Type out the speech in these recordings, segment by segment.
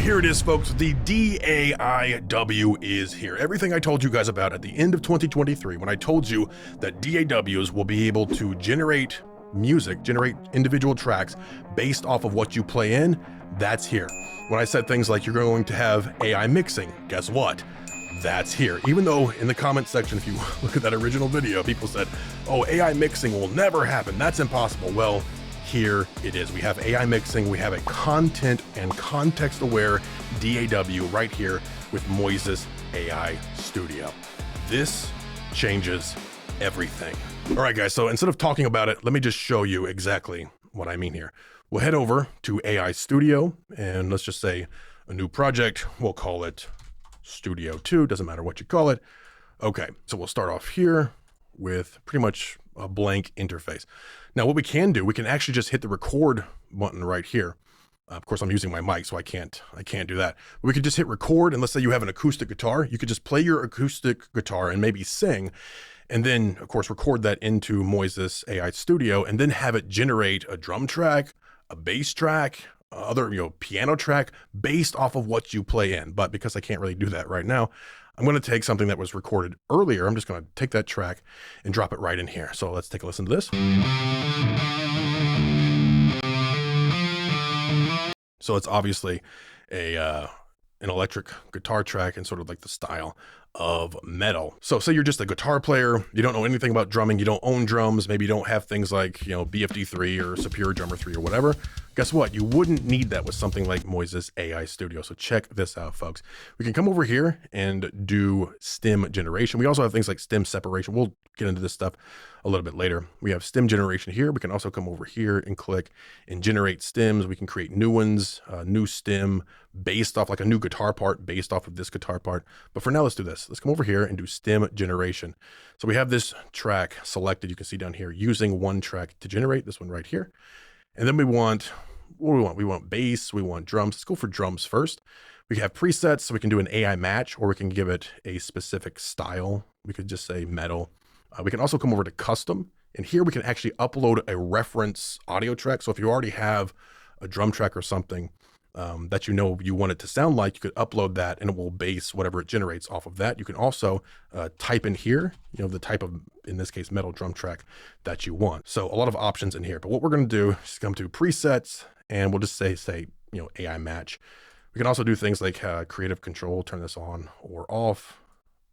Here it is, folks. The DAIW is here. Everything I told you guys about at the end of 2023, when I told you that DAWs will be able to generate music, generate individual tracks based off of what you play in, that's here. When I said things like you're going to have AI mixing, guess what? That's here. Even though in the comment section, if you look at that original video, people said, oh, AI mixing will never happen. That's impossible. Well, here it is. We have AI mixing. We have a content and context aware DAW right here with Moises AI Studio. This changes everything. All right, guys. So instead of talking about it, let me just show you exactly what I mean here. We'll head over to AI Studio and let's just say a new project. We'll call it Studio 2. Doesn't matter what you call it. Okay. So we'll start off here with pretty much a blank interface. Now what we can do, we can actually just hit the record button right here. Of course, I'm using my mic, so I can't do that. We could just hit record, and let's say you have an acoustic guitar. You could just play your acoustic guitar and maybe sing, and then of course record that into Moises AI Studio, and then have it generate a drum track, a bass track, other piano track based off of what you play in. But because I can't really do that right now, I'm going to take something that was recorded earlier. I'm just going to take that track and drop it right in here. So let's take a listen to this. So it's obviously an electric guitar track and sort of like the style of metal. So say you're just a guitar player, you don't know anything about drumming, you don't own drums, maybe you don't have things like, BFD3 or Superior Drummer 3 or whatever. Guess what? You wouldn't need that with something like Moises AI Studio. So check this out, folks. We can come over here and do stem generation. We also have things like stem separation. We'll get into this stuff a little bit later. We have stem generation here. We can also come over here and click and generate stems. We can create new ones, new stem based off like a new guitar part based off of this guitar part. But for now, let's do this. Let's come over here and do stem generation. So we have this track selected. You can see down here using one track to generate this one right here. And then we want, what do we want? We want bass, we want drums. Let's go for drums first. We have presets, so we can do an AI match, or we can give it a specific style. We could just say metal. We can also come over to custom, and here we can actually upload a reference audio track. So if you already have a drum track or something that you want it to sound like, you could upload that and it will base whatever it generates off of that. You can also type in here, the type of, in this case, metal drum track that you want. So a lot of options in here, but what we're going to do is come to presets and we'll just say, AI match. We can also do things like creative control, turn this on or off,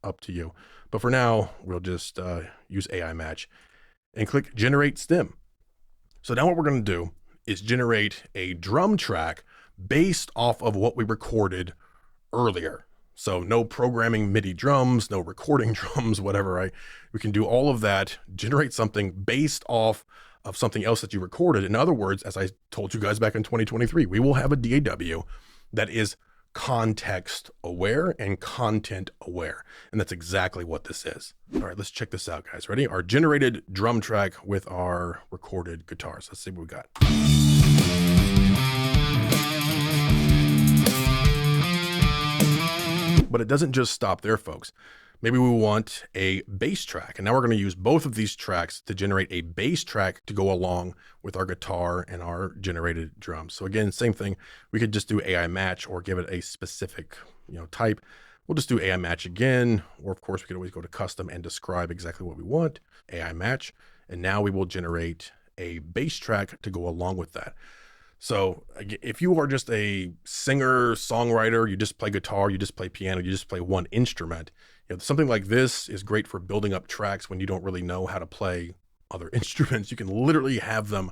up to you. But for now, we'll just use AI match and click generate stem. So now what we're going to do is generate a drum track based off of what we recorded earlier. So no programming MIDI drums, no recording drums, whatever, right? We can do all of that, generate something based off of something else that you recorded. In other words, as I told you guys back in 2023, we will have a DAW that is context aware and content aware. And that's exactly what this is. All right, let's check this out, guys. Ready? Our generated drum track with our recorded guitars. Let's see what we got. But it doesn't just stop there, folks. Maybe we want a bass track. And now we're going to use both of these tracks to generate a bass track to go along with our guitar and our generated drums. So again, same thing. We could just do AI match or give it a specific, type. We'll just do AI match again. Or of course, we could always go to custom and describe exactly what we want. AI match. And now we will generate a bass track to go along with that. So if you are just a singer, songwriter, you just play guitar, you just play piano, you just play one instrument, something like this is great for building up tracks when you don't really know how to play other instruments. You can literally have them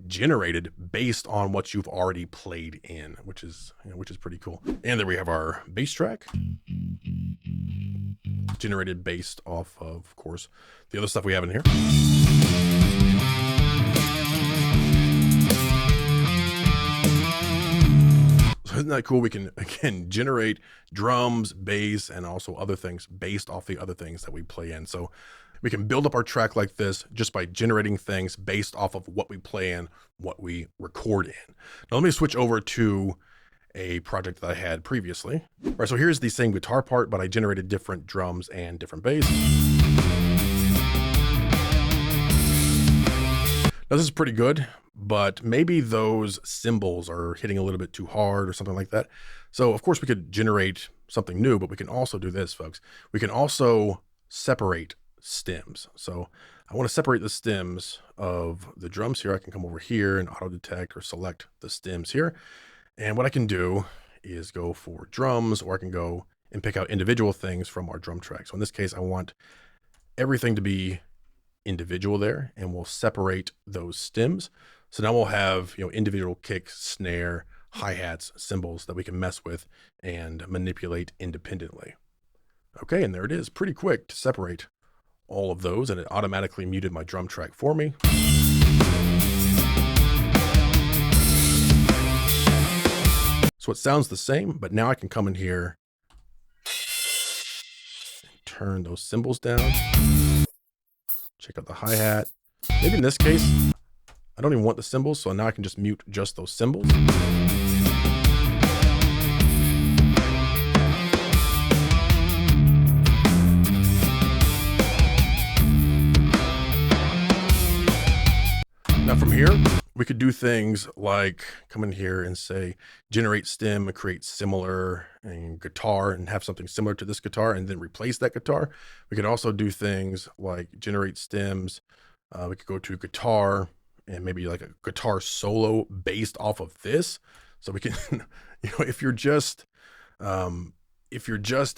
generated based on what you've already played in, which is pretty cool. And then we have our bass track generated based off of course, the other stuff we have in here. Isn't that cool? We can, again, generate drums, bass, and also other things based off the other things that we play in. So we can build up our track like this just by generating things based off of what we play in, what we record in. Now let me switch over to a project that I had previously. All right, so here's the same guitar part, but I generated different drums and different bass. Now, this is pretty good, but maybe those cymbals are hitting a little bit too hard or something like that. So of course we could generate something new, but we can also do this, folks. We can also separate stems. So I want to separate the stems of the drums here. I can come over here and auto detect or select the stems here. And what I can do is go for drums, or I can go and pick out individual things from our drum track. So in this case, I want everything to be individual there, and we'll separate those stems. So now we'll have, individual kick, snare, hi-hats, cymbals that we can mess with and manipulate independently. Okay, and there it is, pretty quick to separate all of those, and it automatically muted my drum track for me. So it sounds the same, but now I can come in here and turn those cymbals down. Check out the hi-hat. Maybe in this case, I don't even want the cymbals, so now I can just mute just those cymbals. Now from here, we could do things like come in here and say, generate stem and create similar and guitar and have something similar to this guitar and then replace that guitar. We could also do things like generate stems. We could go to guitar and maybe like a guitar solo based off of this. So we can, if you're just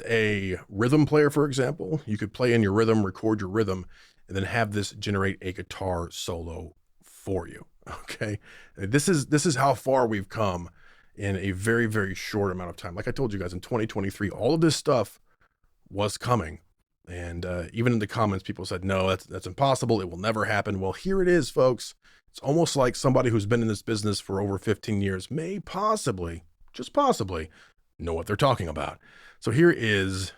a rhythm player, for example, you could play in your rhythm, record your rhythm, and then have this generate a guitar solo for you. Okay. This is how far we've come in a very, very short amount of time. Like I told you guys, in 2023, all of this stuff was coming. And even in the comments, people said, no, that's impossible. It will never happen. Well, here it is, folks. It's almost like somebody who's been in this business for over 15 years may possibly, just possibly, know what they're talking about. So here is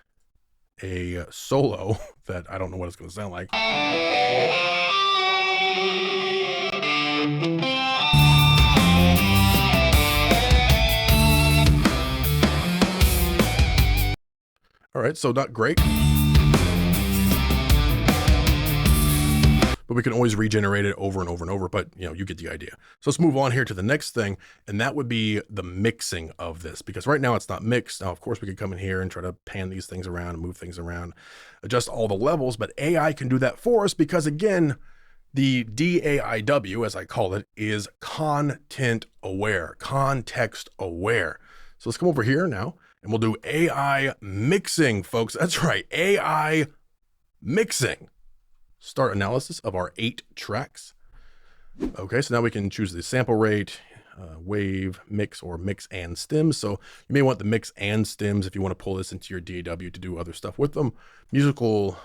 a solo that I don't know what it's going to sound like. All right, so not great, but we can always regenerate it over and over and over, but you get the idea. So let's move on here to the next thing, and that would be the mixing of this, because right now it's not mixed. Now, of course, we could come in here and try to pan these things around and move things around, adjust all the levels, but AI can do that for us because, again, the DAIW, as I call it, is content aware, context aware. So let's come over here now, and we'll do AI mixing, folks. That's right, AI mixing. Start analysis of our 8 tracks. Okay, so now we can choose the sample rate, wave, mix, or mix and stems. So you may want the mix and stems if you want to pull this into your DAW to do other stuff with them. Musical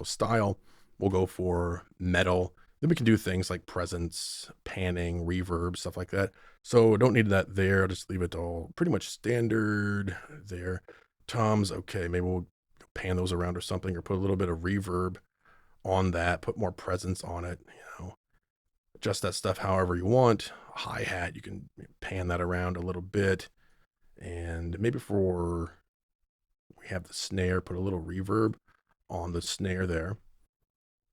style, we'll go for metal. Then we can do things like presence, panning, reverb, stuff like that. So don't need that there. I'll just leave it all pretty much standard there. Toms, okay, maybe we'll pan those around or something, or put a little bit of reverb on that, put more presence on it, adjust that stuff however you want. Hi-hat, you can pan that around a little bit. And maybe we have the snare, put a little reverb on the snare there.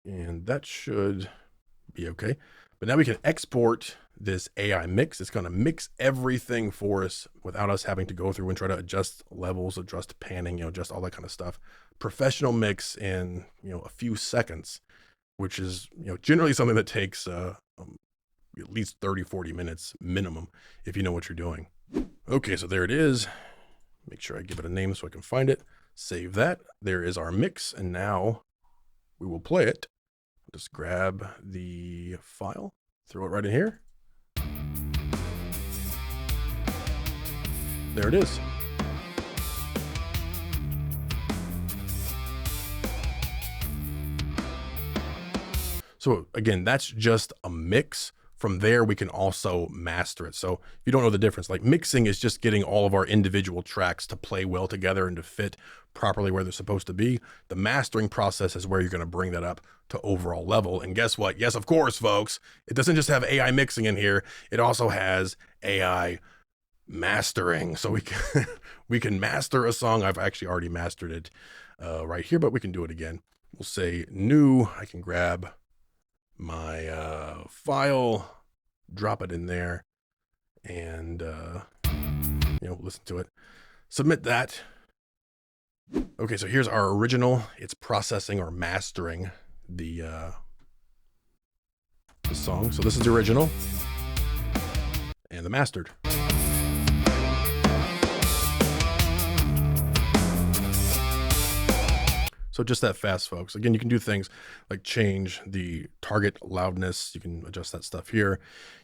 And that should be okay. But now we can export this AI mix. It's going to mix everything for us without us having to go through and try to adjust levels, adjust panning, adjust all that kind of stuff. Professional mix in, a few seconds, which is, generally something that takes at least 30-40 minutes minimum if you know what you're doing. Okay, so there it is. Make sure I give it a name so I can find it. Save that. There is our mix, and now we will play it. Just grab the file, throw it right in here. There it is. So again, that's just a mix. From there, we can also master it. So if you don't know the difference, like mixing is just getting all of our individual tracks to play well together and to fit properly where they're supposed to be. The mastering process is where you're going to bring that up to overall level. And guess what? Yes, of course, folks, it doesn't just have AI mixing in here. It also has AI mastering. So we can master a song. I've actually already mastered it right here, but we can do it again. We'll say new. I can grab my file, drop it in there, and listen to it. Submit that. Okay, so here's our original. It's processing or mastering the song. So this is the original and the mastered. So just that fast, folks. Again, you can do things like change the target loudness. You can adjust that stuff here.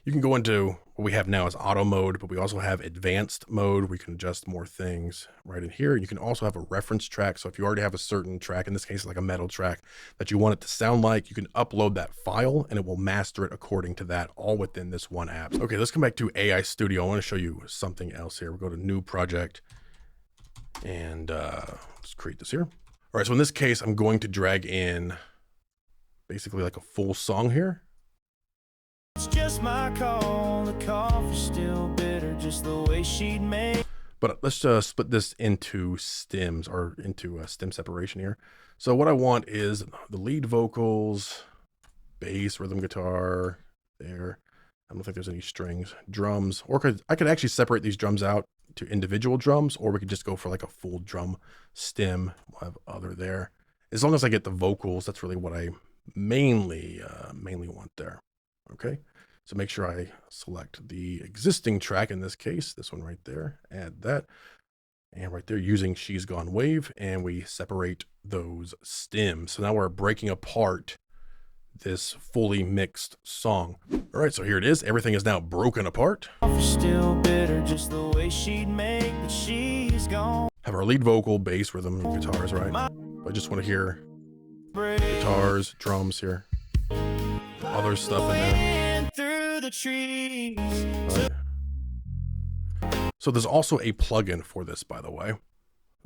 You can go into what we have now as auto mode, but we also have advanced mode. We can adjust more things right in here. You can also have a reference track. So if you already have a certain track, in this case, like a metal track that you want it to sound like, you can upload that file and it will master it according to that, all within this one app. Okay, let's come back to AI Studio. I want to show you something else here. We'll go to new project and let's create this here. All right, so in this case, I'm going to drag in basically like a full song here. It's just my call, the coffee's still bitter, just the way she'd make. But let's split this into stems, or into stem separation here. So what I want is the lead vocals, bass, rhythm guitar, there. I don't think there's any strings, drums, or I could actually separate these drums out to individual drums, or we could just go for like a full drum stem. We'll have other there. As long as I get the vocals, that's really what I mainly want there. Okay, so make sure I select the existing track, in this case, this one right there, add that, and right there using She's Gone Wave, and we separate those stems. So now we're breaking apart this fully mixed song. All right, so here it is. Everything is now broken apart. Still bitter, just the way she'd make, but she's gone. Have our lead vocal, bass, rhythm, and guitars, right? I just want to hear guitars, drums here, other stuff in there. Through the trees. Right. So there's also a plugin for this, by the way,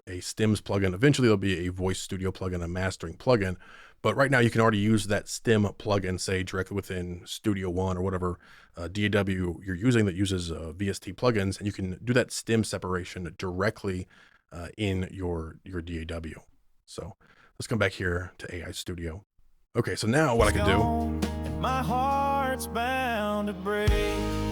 a stems plugin. Eventually there'll be a voice studio plugin, a mastering plugin. But right now you can already use that stem plugin, say directly within Studio One or whatever DAW you're using that uses VST plugins, and you can do that stem separation directly in your DAW. So let's come back here to AI Studio. Okay, so now what I can do. My heart's bound to break.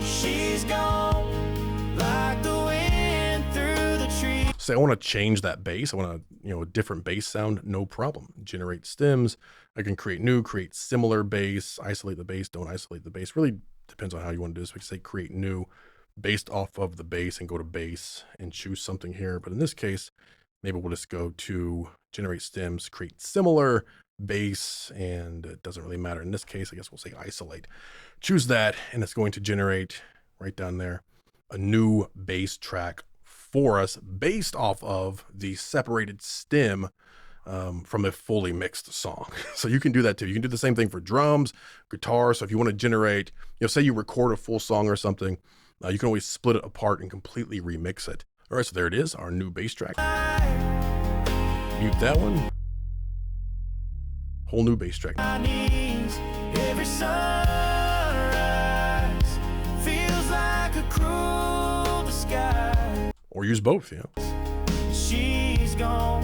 She's gone like the wind through the trees. Say I want to change that bass. I want a different bass sound. No problem. Generate stems. I can create new, create similar bass, isolate the bass, don't isolate the bass. Really depends on how you want to do this. We can say create new based off of the bass and go to bass and choose something here. But in this case, maybe we'll just go to generate stems, create similar bass, and it doesn't really matter. In this case, I guess we'll say isolate. Choose that, and it's going to generate right down there a new bass track for us based off of the separated stem from a fully mixed song. So you can do that too. You can do the same thing for drums, guitar. So if you want to generate, say you record a full song or something, you can always split it apart and completely remix it. All right, so there it is, our new bass track. Mute that one. Whole new bass track. Every sunrise feels like a cruel disguise. Or use both, She's gone,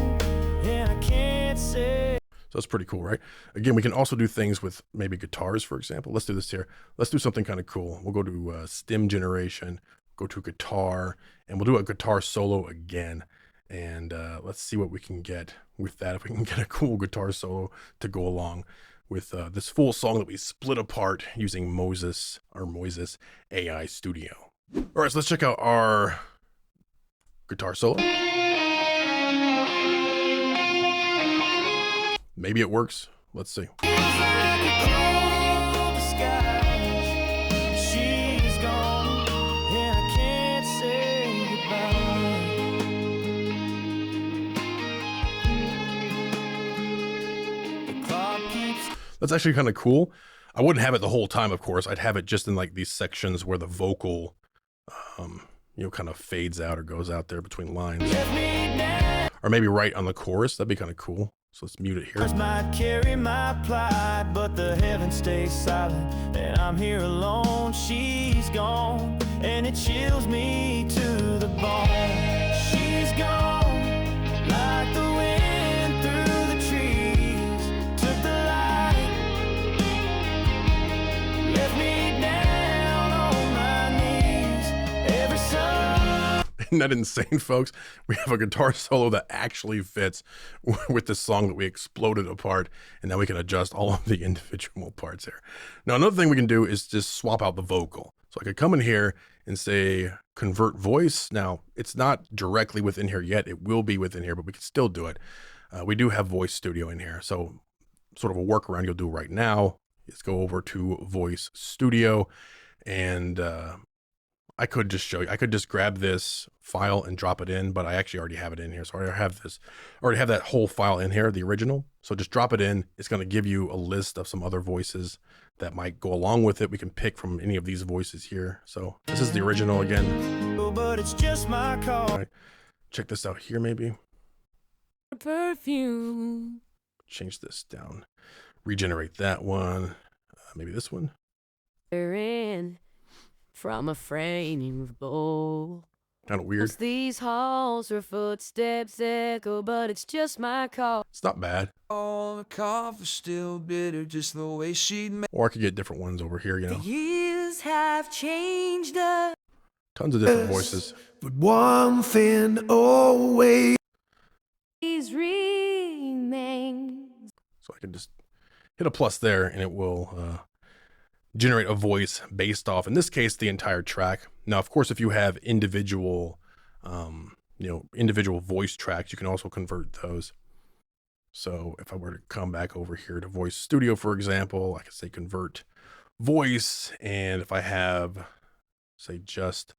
and I can't say. So that's pretty cool, right? Again, we can also do things with maybe guitars, for example. Let's do this here. Let's do something kind of cool. We'll go to stem generation, go to guitar, and we'll do a guitar solo again. And let's see what we can get with that. If we can get a cool guitar solo to go along with this full song that we split apart using Moises AI Studio. All right, so let's check out our guitar solo. Maybe it works. Let's see. That's actually kind of cool. I wouldn't have it the whole time, of course. I'd have it just in like these sections where the vocal, kind of fades out or goes out there between lines. Or maybe right on the chorus. That'd be kind of cool. So let's mute it here. Might carry my pride, but the heavens stay silent, and I'm here alone. She's gone, and it chills me to the bone. She's gone, like the wind through the trees. Took the light Isn't that insane, folks? We have a guitar solo that actually fits with this song that we exploded apart, and now we can adjust all of the individual parts here. Now, another thing we can do is just swap out the vocal. So I could come in here and say convert voice. Now, it's not directly within here yet. It will be within here, but we can still do it. We do have Voice Studio in here. So sort of a workaround you'll do right now is go over to Voice Studio, and I could just show you. I could just grab this file and drop it in, but I actually already have it in here. So I already have that whole file in here, the original. So just drop it in. It's going to give you a list of some other voices that might go along with it. We can pick from any of these voices here. So this is the original again. But it's just my call. Right. Check this out here, maybe. Perfume. Change this down. Regenerate that one. Maybe this one. In from a frame of gold. Kind of weird. These halls or footsteps echo, but it's just my call. It's not bad. All the coffee still bitter, just the way she'd make. Or I could get different ones over here, you know. The years have changed us. Tons of different voices. But one thing always Remains. So I can just hit a plus there, and it will generate a voice based off, in this case, the entire track. Now, of course, if you have individual, individual voice tracks, you can also convert those. So if I were to come back over here to Voice Studio, for example, I could say convert voice. And if I have, say, just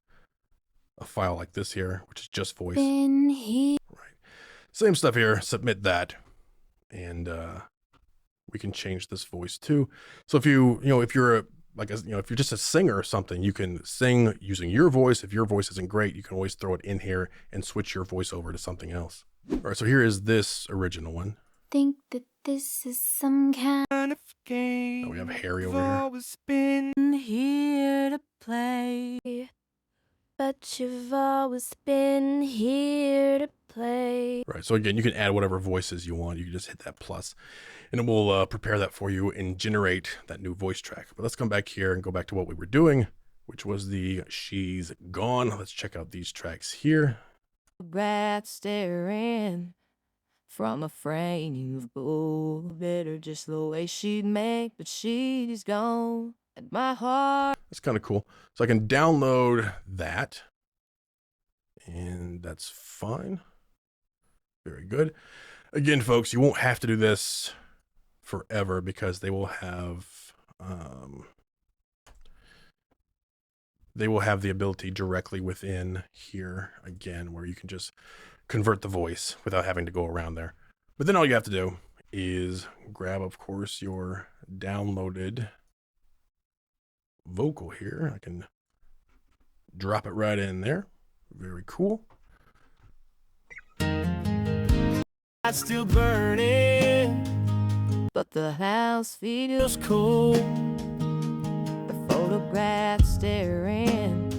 a file like this here, which is just voice, right? Same stuff here, submit that. And, we can change this voice too. So if if you're if you're just a singer or something, you can sing using your voice. If your voice isn't great, you can always throw it in here and switch your voice over to something else. All right, so here is this original one. Think that this is some kind of game. Oh, we have Harry over here. Always been here to play, but you've always been here to play. Right, so again, you can add whatever voices you want. You can just hit that plus, and it will prepare that for you and generate that new voice track. But let's come back here and go back to what we were doing, which was the She's Gone. Let's check out these tracks here. Rat staring from a frame of gold. Better just the way she'd make, but she's gone. And my heart. That's kind of cool. So I can download that, and that's fine. Very good. Again, folks, you won't have to do this forever because they will have the ability directly within here again, where you can just convert the voice without having to go around there. But then all you have to do is grab, of course, your downloaded vocal here. I can drop it right in there. Very cool. still burning, but the house feels cool. The photograph staring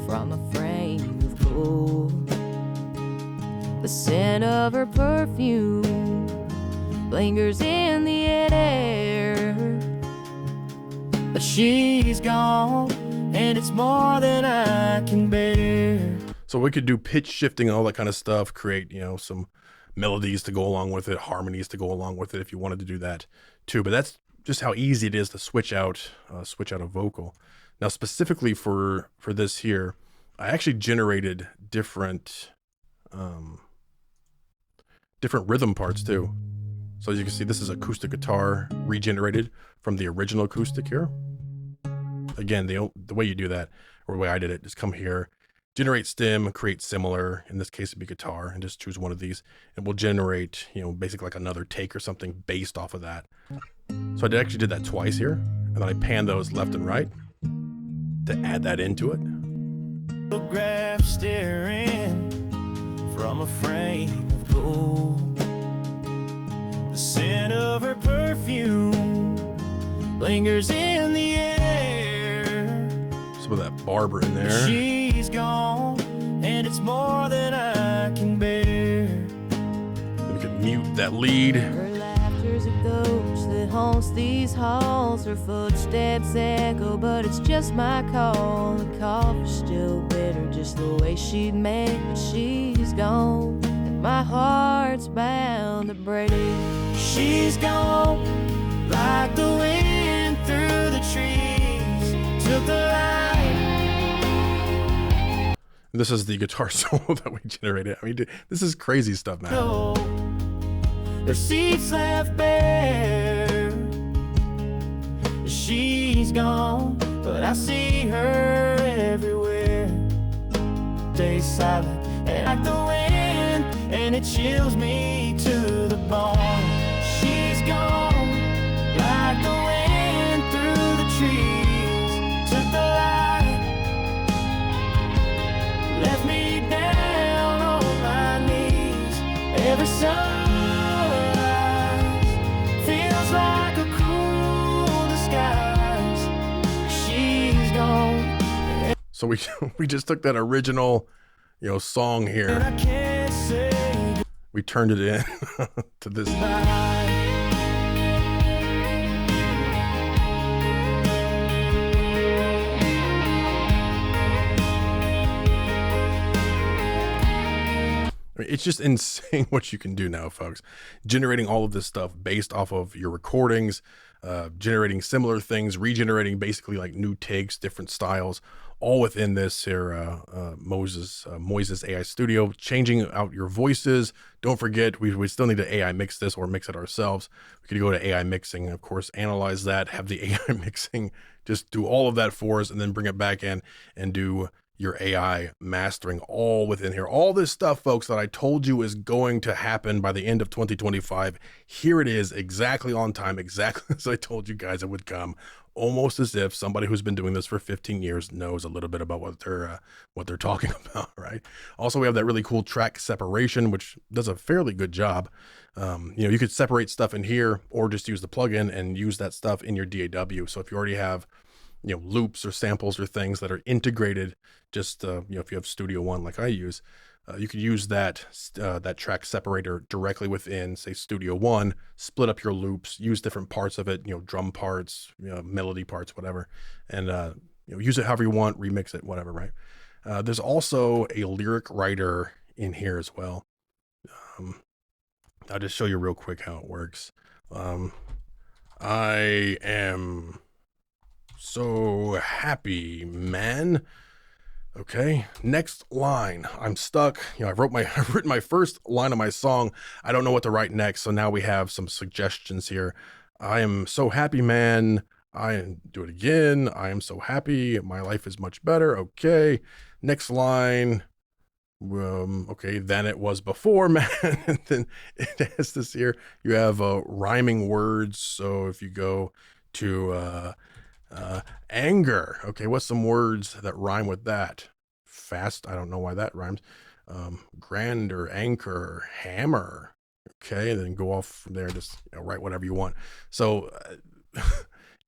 from a frame of gold. The scent of her perfume lingers in the air, but she's gone, and it's more than I can bear. So we could do pitch shifting and all that kind of stuff, create, some melodies to go along with it, harmonies to go along with it if you wanted to do that too. But that's just how easy it is to switch out a vocal. Now, specifically for this here, I actually generated different rhythm parts too. So as you can see, this is acoustic guitar regenerated from the original acoustic here. Again, the way you do that, or the way I did it, just come here, generate stem, create similar. In this case, it'd be guitar, and just choose one of these, and we'll generate, basically like another take or something based off of that. So I actually did that twice here, and then I panned those left and right to add that into it. photograph staring from a frame of gold. The scent of her perfume lingers in the air. Some of that barber in there. She's gone, and it's more than I can bear. Then we can mute that lead. Her laughter's a ghost that haunts amongst these halls. Her footsteps echo, but it's just my call. The coffee's still bitter, just the way she'd make, but she's gone, and my heart's bound to break. She's gone like the wind through the trees. Took the light. This is the guitar solo that we generated. I mean, this is crazy stuff, man. Her seats left bare. She's gone, but I see her everywhere. Days silent and like the wind, and it chills me to the bone. She's gone like the wind through the trees. Took the light, left me down on my knees. Every sunrise feels like a cruel disguise. She's gone. So we just took that original, song And here. I can't say We turned it in to this. goodbye. I mean, it's just insane what you can do now, folks. Generating all of this stuff based off of your recordings, generating similar things, regenerating basically like new takes, different styles, all within this here Moises AI Studio, changing out your voices. Don't forget, we still need to AI mix this or mix it ourselves. We could go to AI mixing, of course, analyze that, have the AI mixing, just do all of that for us, and then bring it back in and do your AI mastering all within here. All this stuff, folks, that I told you is going to happen by the end of 2025. Here it is, exactly on time, exactly as I told you guys it would come. Almost as if somebody who's been doing this for 15 years knows a little bit about what they're talking about, right? Also, we have that really cool track separation, which does a fairly good job. You could separate stuff in here or just use the plugin and use that stuff in your DAW. So if you already have loops or samples or things that are integrated, just if you have Studio One like I use, you could use that track separator directly within, say, Studio One, split up your loops, use different parts of it, drum parts, melody parts, whatever, and use it however you want, remix it, whatever, right? There's also a lyric writer in here as well. I'll just show you real quick how it works. I am so happy, man. Okay, next line. I'm stuck. I've written my first line of my song. I don't know what to write next, so now we have some suggestions here. I am so happy, man. Do it again. I am so happy. My life is much better. Okay, next line. Okay, than it was before, man. And then it has this here. You have rhyming words. So if you go to anger. Okay, what's some words that rhyme with that? Fast, I don't know why that rhymes. Grander, anchor, hammer. Okay, and then go off from there, just write whatever you want. So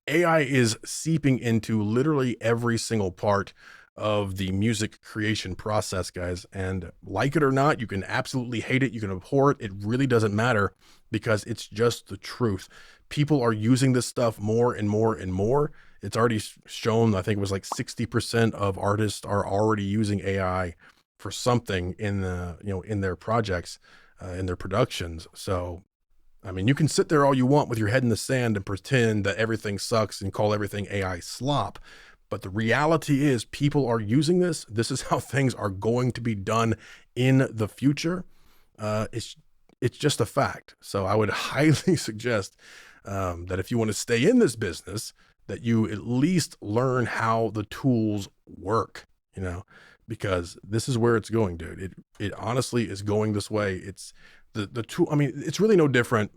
AI is seeping into literally every single part of the music creation process, guys. And like it or not, you can absolutely hate it, you can abhor it. It really doesn't matter, because it's just the truth. People are using this stuff more and more and more. It's already shown, I think it was like 60% of artists are already using AI for something in in their projects, in their productions. So, I mean, you can sit there all you want with your head in the sand and pretend that everything sucks and call everything AI slop. But the reality is, people are using this. This is how things are going to be done in the future. It's just a fact. So I would highly suggest that if you want to stay in this business, that you at least learn how the tools work, because this is where it's going, dude. It honestly is going this way. It's the tool. I mean, it's really no different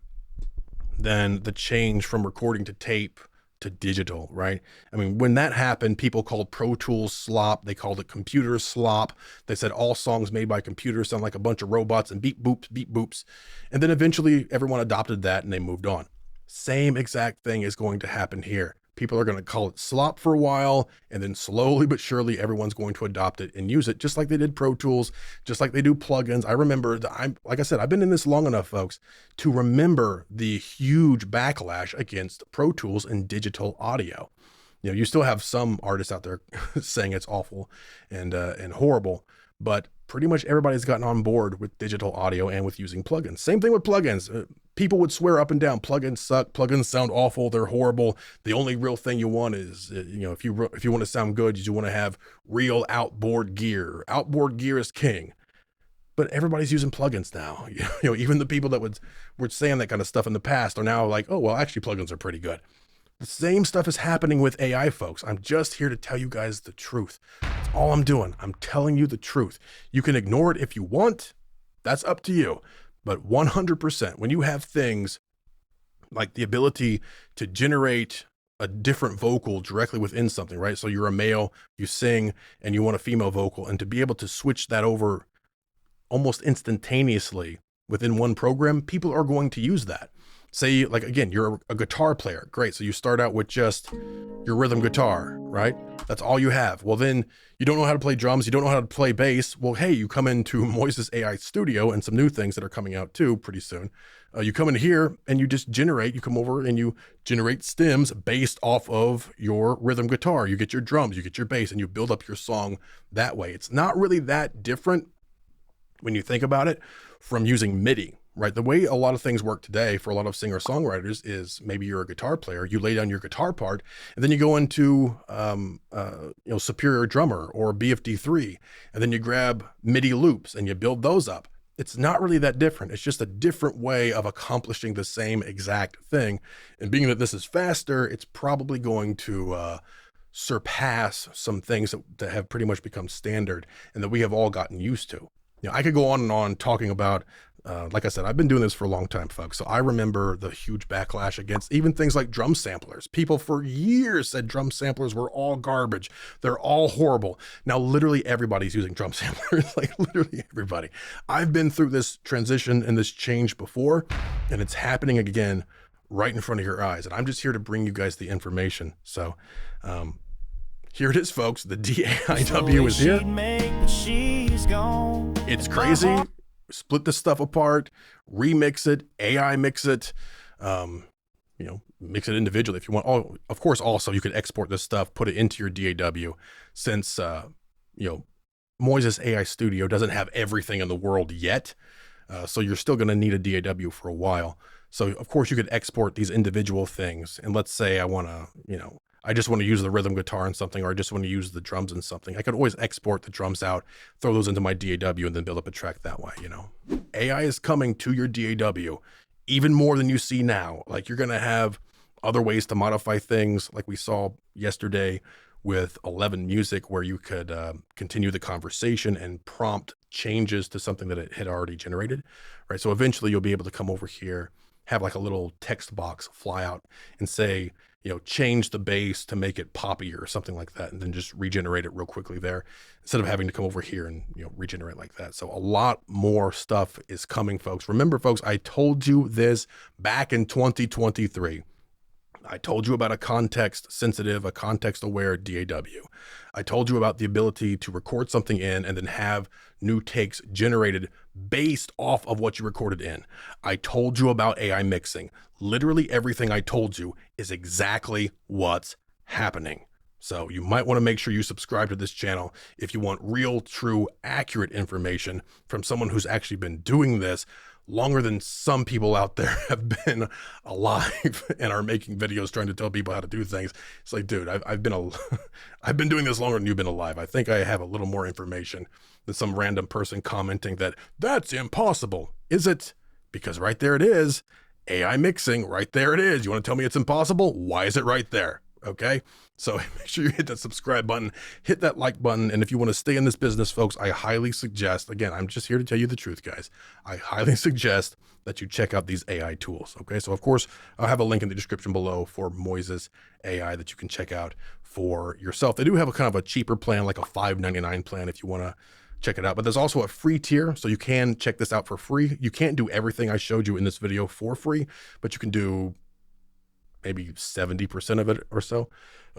than the change from recording to tape to digital, right? I mean, when that happened, people called Pro Tools slop. They called it computer slop. They said all songs made by computers sound like a bunch of robots and beep boops, beep boops. And then eventually everyone adopted that and they moved on. Same exact thing is going to happen here. People are going to call it slop for a while, and then slowly but surely everyone's going to adopt it and use it, just like they did Pro Tools, just like they do plugins. I remember, like I said, I've been in this long enough, folks, to remember the huge backlash against Pro Tools and digital audio. You know, you still have some artists out there saying it's awful and horrible, but pretty much everybody's gotten on board with digital audio and with using plugins. Same thing with plugins. People would swear up and down, plugins suck, plugins sound awful, they're horrible. The only real thing you want is, you know, if you want to sound good, you want to have real outboard gear. Outboard gear is king. But everybody's using plugins now. You know, even the people that were saying that kind of stuff in the past are now like, oh, well, actually plugins are pretty good. The same stuff is happening with AI, folks. I'm just here to tell you guys the truth. That's all I'm doing. I'm telling you the truth. You can ignore it if you want. That's up to you. But 100%, when you have things like the ability to generate a different vocal directly within something, right? So you're a male, you sing, and you want a female vocal, and to be able to switch that over almost instantaneously within one program, people are going to use that. Say, like, again, you're a guitar player. Great. So you start out with just your rhythm guitar, right? That's all you have. Well, then you don't know how to play drums. You don't know how to play bass. Well, hey, you come into Moises AI Studio and some new things that are coming out too pretty soon. You come in here and you just generate, you come over and you generate stems based off of your rhythm guitar. You get your drums, you get your bass, and you build up your song that way. It's not really that different when you think about it from using MIDI. Right. The way a lot of things work today for a lot of singer-songwriters is maybe you're a guitar player, you lay down your guitar part, and then you go into, Superior Drummer or BFD3, and then you grab MIDI loops and you build those up. It's not really that different. It's just a different way of accomplishing the same exact thing. And being that this is faster, it's probably going to surpass some things that have pretty much become standard and that we have all gotten used to. You know, I could go on and on talking about, like I said, I've been doing this for a long time, folks. So I remember the huge backlash against even things like drum samplers. People for years said drum samplers were all garbage. They're all horrible. Now, literally everybody's using drum samplers, like literally everybody. I've been through this transition and this change before, and it's happening again right in front of your eyes. And I'm just here to bring you guys the information. So, here it is, folks. The DAIW is here. It's crazy. Split this stuff apart, remix it, AI mix it, mix it individually if you want. Oh, of course, also you could export this stuff, put it into your DAW since, Moises AI Studio doesn't have everything in the world yet. So you're still going to need a DAW for a while. So of course you could export these individual things. And let's say I want to, I just want to use the rhythm guitar in something, or I just want to use the drums in something. I could always export the drums out, throw those into my DAW, and then build up a track that way, AI is coming to your DAW even more than you see now. Like, you're going to have other ways to modify things, like we saw yesterday with 11 Music, where you could continue the conversation and prompt changes to something that it had already generated, right? So eventually you'll be able to come over here, have like a little text box fly out and say, change the bass to make it poppier or something like that, and then just regenerate it real quickly there instead of having to come over here and regenerate like that. So a lot more stuff is coming, folks. Remember, folks, I told you this back in 2023. I told you about a context-sensitive, a context-aware DAW. I told you about the ability to record something in and then have new takes generated based off of what you recorded in. I told you about AI mixing. Literally everything I told you is exactly what's happening. So you might want to make sure you subscribe to this channel if you want real, true, accurate information from someone who's actually been doing this longer than some people out there have been alive and are making videos trying to tell people how to do things. It's like, dude, I've been doing this longer than you've been alive. I think I have a little more information than some random person commenting that that's impossible. Is it? Because right there it is. AI mixing, right there it is. You want to tell me it's impossible? Why is it right there? Okay, so make sure you hit that subscribe button, hit that like button, and if you want to stay in this business, folks, I highly suggest, again, I'm just here to tell you the truth, guys, I highly suggest that you check out these AI tools, okay? So, of course, I'll have a link in the description below for Moises AI that you can check out for yourself. They do have a kind of a cheaper plan, like a $5.99 plan if you want to check it out, but there's also a free tier, so you can check this out for free. You can't do everything I showed you in this video for free, but you can do maybe 70% of it or so.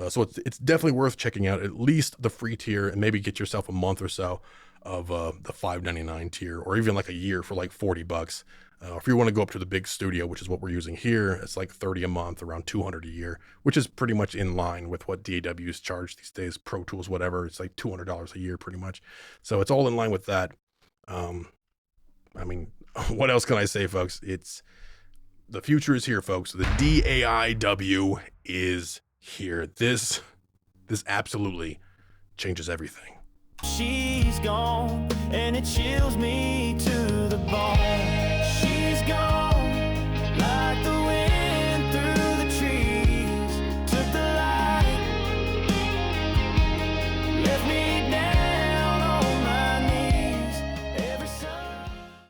So it's definitely worth checking out, at least the free tier, and maybe get yourself a month or so of the $5.99 tier, or even like a year for like $40. If you want to go up to the big studio, which is what we're using here, it's like $30 a month, around $200 a year, which is pretty much in line with what DAWs charge these days. Pro Tools, whatever, it's like $200 a year pretty much. So it's all in line with that. I mean, what else can I say, folks? The future is here, folks. The DAIW is here. This absolutely changes everything. She's gone, and it chills me to